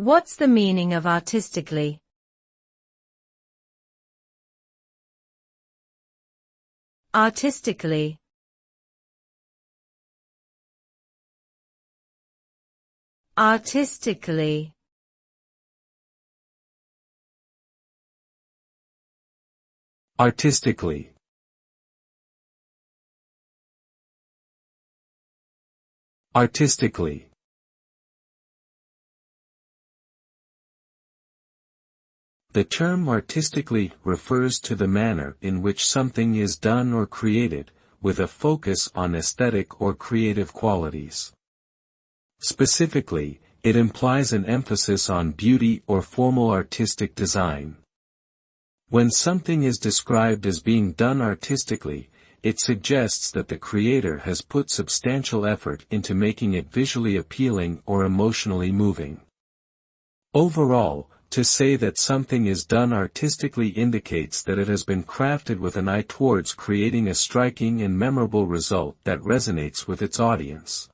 What's the meaning of artistically? Artistically. Artistically. Artistically. Artistically. The term artistically refers to the manner in which something is done or created, with a focus on aesthetic or creative qualities. Specifically, it implies an emphasis on beauty or formal artistic design. When something is described as being done artistically, it suggests that the creator has put substantial effort into making it visually appealing or emotionally moving. Overall, to say that something is done artistically indicates that it has been crafted with an eye towards creating a striking and memorable result that resonates with its audience.